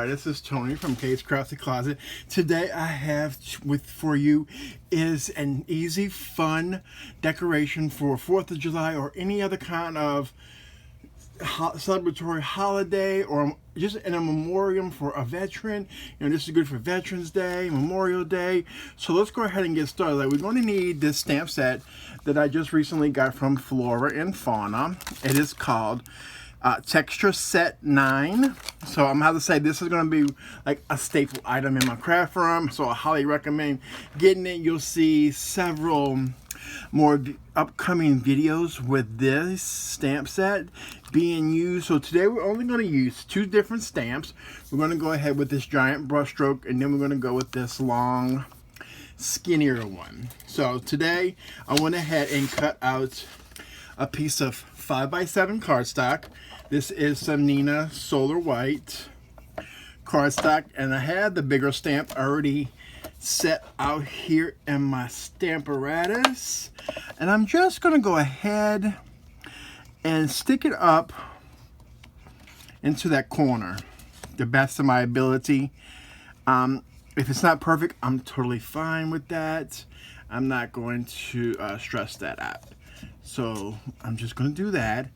Alright, this is Tony from K's Crafty Closet. Today I have for you is an easy, fun decoration for 4th of July or any other kind of celebratory holiday, or just in a memoriam for a veteran. You know, this is good for Veterans Day, Memorial Day. So let's go ahead and get started. We're going to need this stamp set that I just recently got from Flora and Fauna. It is called Texture Set 9. So I'm going to have to say this is going to be like a staple item in my craft room, so I highly recommend getting it. You'll see several more upcoming videos with this stamp set being used. So today we're only going to use 2 different stamps. We're going to go ahead with this giant brush stroke, and then we're going to go with this long skinnier one. So today I went ahead and cut out a piece of 5x7 cardstock. This is some Neenah Solar White cardstock, and I had the bigger stamp already set out here in my stamp apparatus, and I'm just going to go ahead and stick it up into that corner the best of my ability. If it's not perfect, I'm totally fine with that. I'm not going to stress that out. So I'm just going to do that,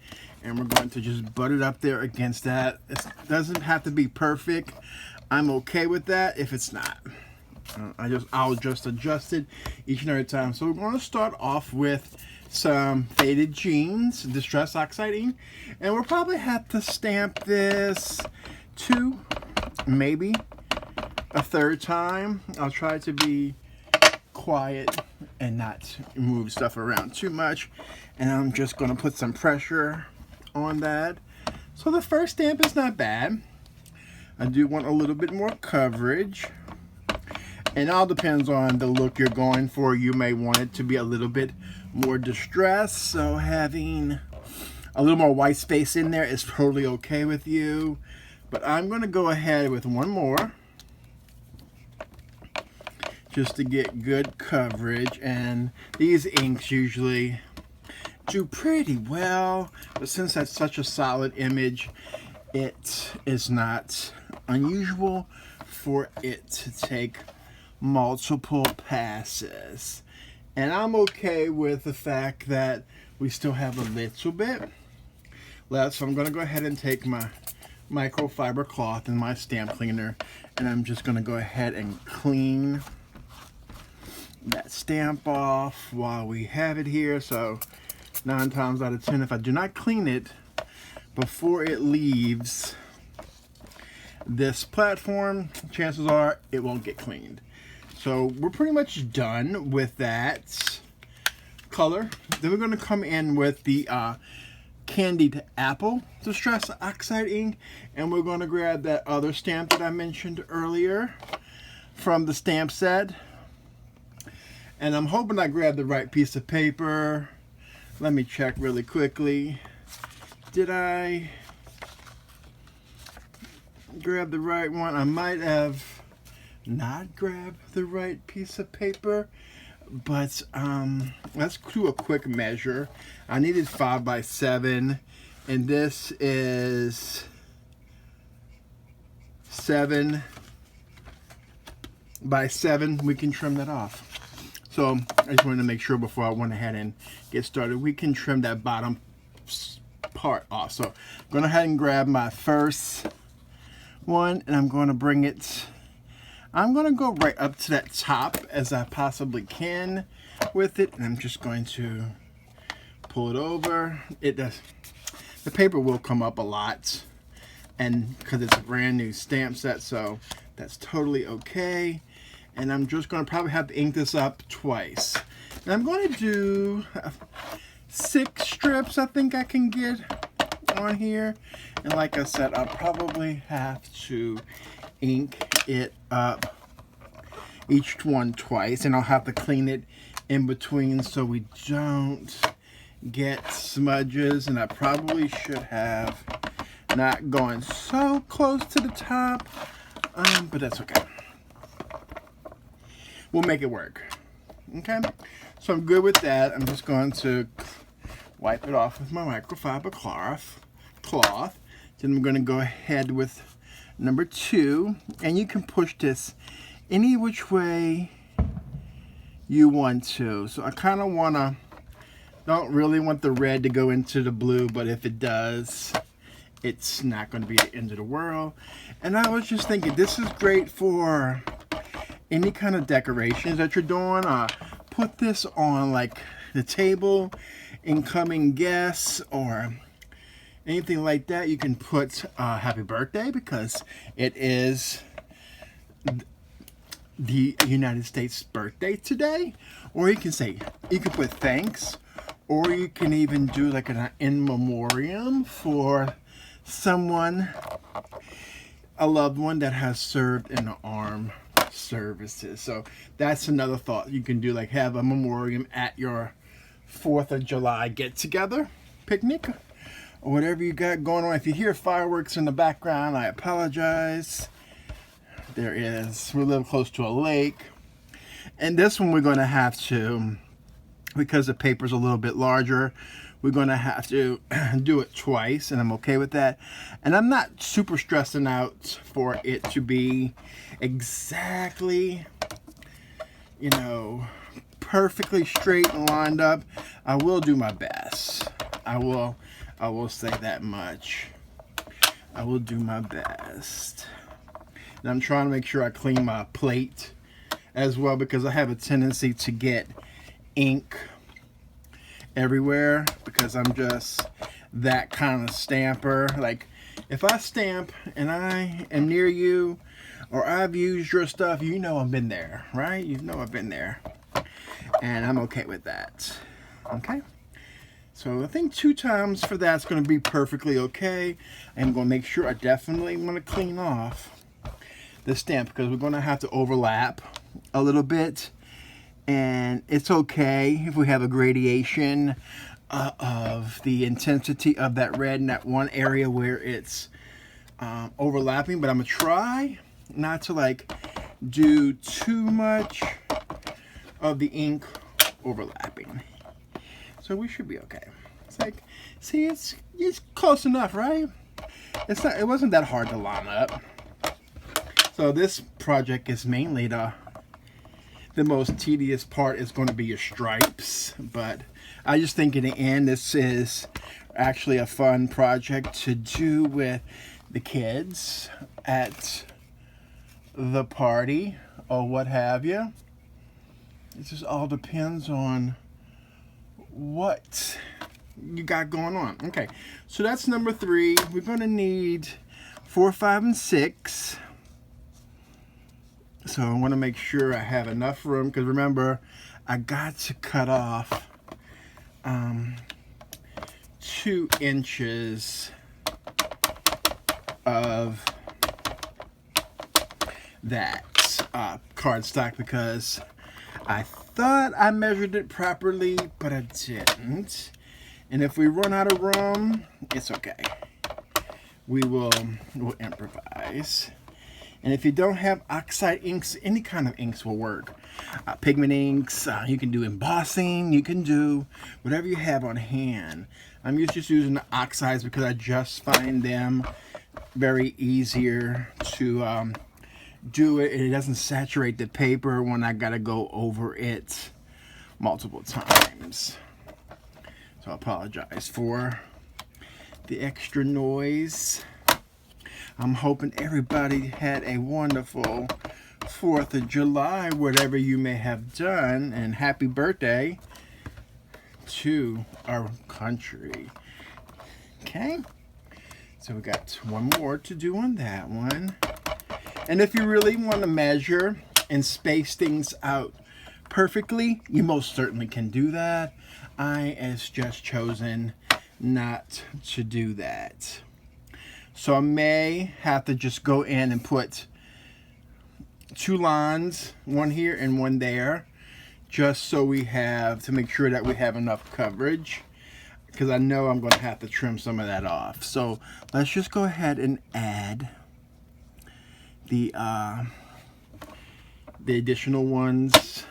and we're going to just butt it up there against that. It doesn't have to be perfect. I'm okay with that if it's not. I'll just adjust it each and every time. So we're going to start off with some faded jeans, distress oxide ink, and we'll probably have to stamp this 2, maybe a 3rd time. I'll try to be quiet and not move stuff around too much, and I'm just going to put some pressure on that. So the first stamp is not bad. I do want a little bit more coverage, and it all depends on the look you're going for. You may want it to be a little bit more distressed, so having a little more white space in there is totally okay with you. But I'm going to go ahead with one more just to get good coverage, and these inks usually do pretty well, but since that's such a solid image, it is not unusual for it to take multiple passes. And I'm okay with the fact that we still have a little bit left, so I'm going to go ahead and take my microfiber cloth and my stamp cleaner, and I'm just going to go ahead and clean that stamp off while we have it here. So 9 times out of 10, if I do not clean it before it leaves this platform, chances are it won't get cleaned. So we're pretty much done with that color. Then we're going to come in with the Candied Apple Distress Oxide ink, and we're going to grab that other stamp that I mentioned earlier from the stamp set. And I'm hoping I grabbed the right piece of paper. Let me check really quickly. Did I grab the right one? I might have not grabbed the right piece of paper, but let's do a quick measure. I needed 5x7, and this is 7 by 7. We can trim that off. So I just wanted to make sure before I went ahead and get started, we can trim that bottom part off. So I'm going to go ahead and grab my first one, and I'm going to bring it, I'm going to go right up to that top as I possibly can with it, and I'm just going to pull it over. It does, the paper will come up a lot, and because it's a brand new stamp set, so that's totally okay. And I'm just going to probably have to ink this up twice. And I'm going to do 6 strips I think I can get on here. And like I said, I'll probably have to ink it up each one twice. And I'll have to clean it in between so we don't get smudges. And I probably should have not gone so close to the top, but that's okay. We'll make it work. Okay, so I'm good with that. I'm just going to wipe it off with my microfiber cloth. Then I'm going to go ahead with number 2, and you can push this any which way you want to. So I kind of don't really want the red to go into the blue, but if it does, it's not going to be the end of the world. And I was just thinking, this is great for any kind of decorations that you're doing. Put this on like the table, incoming guests, or anything like that. You can put happy birthday, because it is the United States birthday today. Or you can put thanks, or you can even do like an in memoriam for someone, a loved one that has served in the armed services. So that's another thought. You can do, like, have a memoriam at your 4th of July get together, picnic, or whatever you got going on. If you hear fireworks in the background, I apologize. We live close to a lake. And this one we're going to have to, because the paper's a little bit larger, we're going to have to do it twice, and I'm okay with that. And I'm not super stressing out for it to be exactly, you know, perfectly straight and lined up. I will do my best. I will say that much. I will do my best. And I'm trying to make sure I clean my plate as well, because I have a tendency to get ink everywhere, because I'm just that kind of stamper. Like, if I stamp and I am near you, or I've used your stuff, you know I've been there, right? You know I've been there. And I'm okay with that. Okay? So I think 2 times for that's going to be perfectly okay. I'm going to make sure I definitely want to clean off the stamp, because we're going to have to overlap a little bit. And it's okay if we have a gradation of the intensity of that red in that one area where it's overlapping. But I'm going to try not to, like, do too much of the ink overlapping. So we should be okay. It's like, see, it's close enough, right? It wasn't that hard to line up. So this project is mainly the most tedious part is going to be your stripes, but I just think in the end this is actually a fun project to do with the kids at the party or what have you. It just all depends on what you got going on. Okay, so that's number 3. We're going to need 4, 5, and 6. So I want to make sure I have enough room, because remember, I got to cut off 2 inches of that cardstock, because I thought I measured it properly, but I didn't. And if we run out of room, it's okay. We'll improvise. And if you don't have oxide inks, any kind of inks will work. Pigment inks, you can do embossing, you can do whatever you have on hand. I'm just using the oxides because I just find them very easier to do it. It doesn't saturate the paper when I gotta go over it multiple times. So I apologize for the extra noise. I'm hoping everybody had a wonderful 4th of July, whatever you may have done, and happy birthday to our country. Okay, so we got 1 more to do on that one. And if you really want to measure and space things out perfectly, you most certainly can do that. I has just chosen not to do that. So I may have to just go in and put 2 lines, 1 here and 1 there, just so we have to make sure that we have enough coverage, because I know I'm going to have to trim some of that off. So let's just go ahead and add the additional ones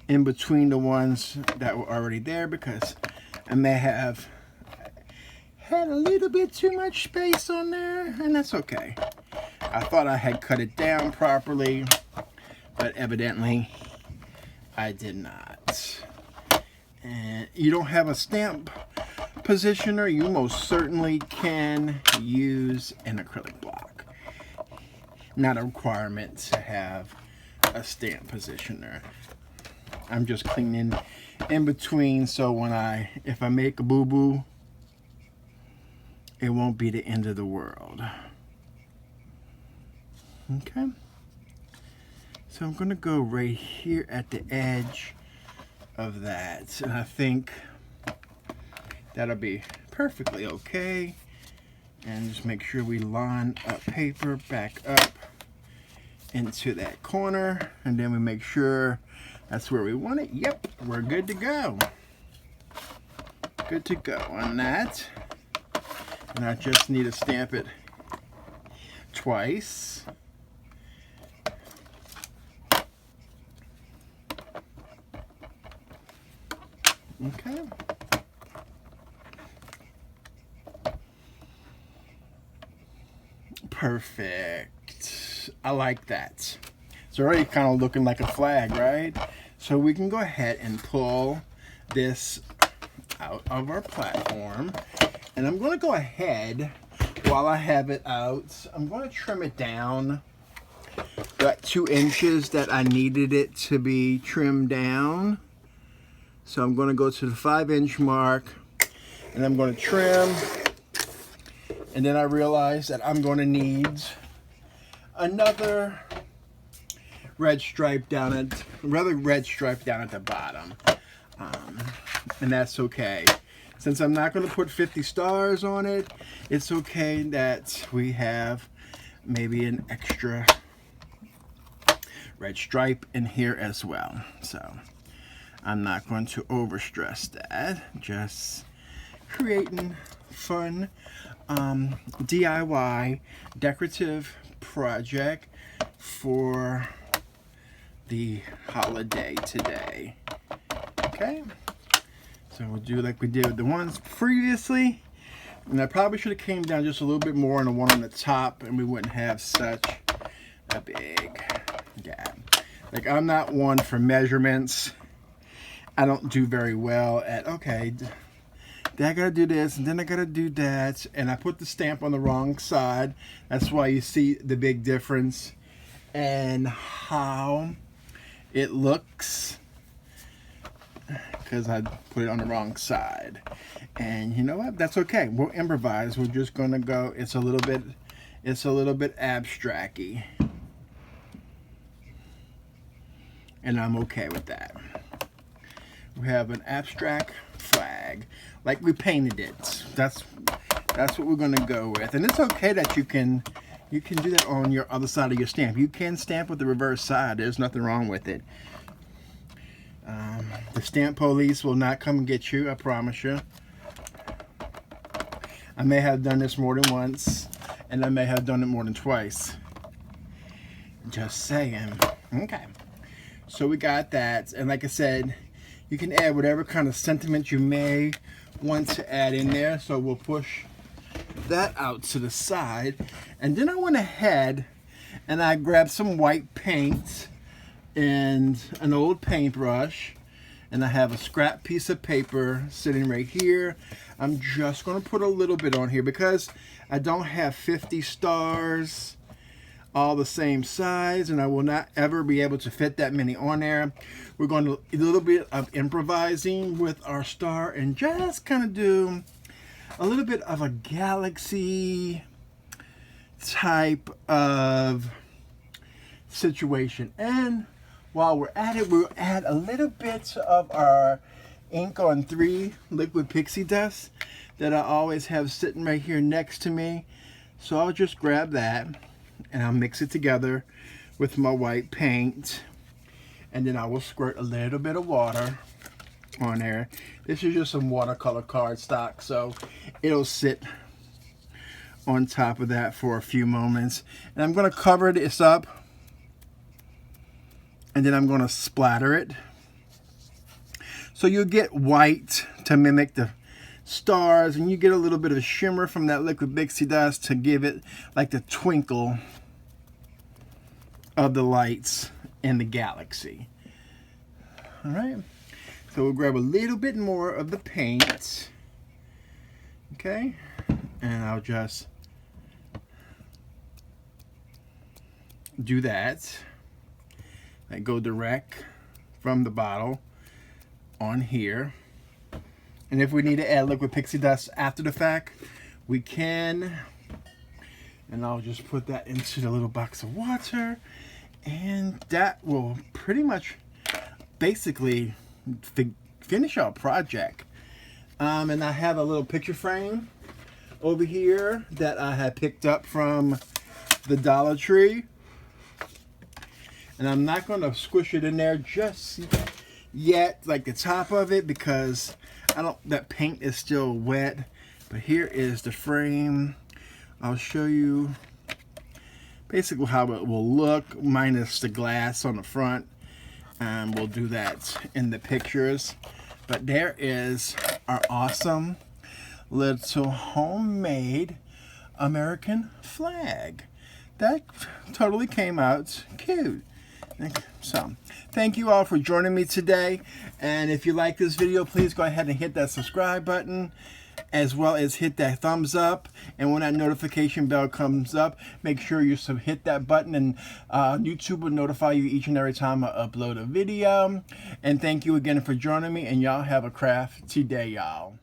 in between the ones that were already there, because I may have had a little bit too much space on there, and that's okay. I thought I had cut it down properly, but evidently I did not. And you don't have a stamp positioner, you most certainly can use an acrylic block. Not a requirement to have a stamp positioner. I'm just cleaning in between, so if I make a boo-boo, it won't be the end of the world. Okay, so I'm gonna go right here at the edge of that, and I think that'll be perfectly okay. And just make sure we line up paper back up into that corner, and then we make sure that's where we want it. Yep, we're good to go. Good to go on that. And I just need to stamp it twice. Okay. Perfect. I like that. It's already kind of looking like a flag, right? So we can go ahead and pull this out of our platform. And I'm going to go ahead, while I have it out, I'm going to trim it down that 2 inches that I needed it to be trimmed down. So I'm going to go to the 5-inch mark, and I'm going to trim. And then I realized that I'm going to need another red stripe down at the bottom. And that's okay. Since I'm not going to put 50 stars on it, it's okay that we have maybe an extra red stripe in here as well. So I'm not going to overstress that. Just creating fun DIY decorative project for the holiday today. Okay, so we'll do like we did with the ones previously, and I probably should have came down just a little bit more on the one on the top, and we wouldn't have such a big gap. Like, I'm not one for measurements. I don't do very well at, okay, I gotta do this and then I gotta do that, and I put the stamp on the wrong side. That's why you see the big difference and how it looks, because I put it on the wrong side. And you know what, that's okay, we'll improvise. We're just gonna go, it's a little bit abstract-y, and I'm okay with that. We have an abstract flag, like we painted it. That's what we're gonna go with. And it's okay that you can do that on your other side of your stamp. You can stamp with the reverse side. There's nothing wrong with it. The stamp police will not come and get you, I promise you. I may have done this more than once, and I may have done it more than twice. Just saying. Okay, so we got that, and like I said, you can add whatever kind of sentiment you may want to add in there. So we'll push that out to the side. And then I went ahead and I grabbed some white paint and an old paintbrush. And I have a scrap piece of paper sitting right here. I'm just going to put a little bit on here because I don't have 50 stars all the same size, and I will not ever be able to fit that many on there. We're going to do a little bit of improvising with our star and just kind of do a little bit of a galaxy type of situation. And while we're at it, we'll add a little bit of our ink on 3 liquid pixie dust that I always have sitting right here next to me. So I'll just grab that and I'll mix it together with my white paint, and then I will squirt a little bit of water on there. This is just some watercolor cardstock, so it'll sit on top of that for a few moments. And I'm going to cover this up, and then I'm going to splatter it. So you'll get white to mimic stars, and you get a little bit of shimmer from that liquid pixie dust to give it like the twinkle of the lights in the galaxy. All right, so we'll grab a little bit more of the paint, okay, and I'll just do that. I go direct from the bottle on here, and if we need to add liquid pixie dust after the fact, we can. And I'll just put that into the little box of water, and that will pretty much basically finish our project. And I have a little picture frame over here that I had picked up from the Dollar Tree, and I'm not going to squish it in there just yet, like the top of it, because that paint is still wet. But here is the frame. I'll show you basically how it will look minus the glass on the front, and we'll do that in the pictures. But there is our awesome little homemade American flag. That totally came out cute. So, thank you all for joining me today. And if you like this video, please go ahead and hit that subscribe button, as well as hit that thumbs up. And when that notification bell comes up, make sure you hit that button, and YouTube will notify you each and every time I upload a video. And thank you again for joining me, and y'all have a crafty day, y'all.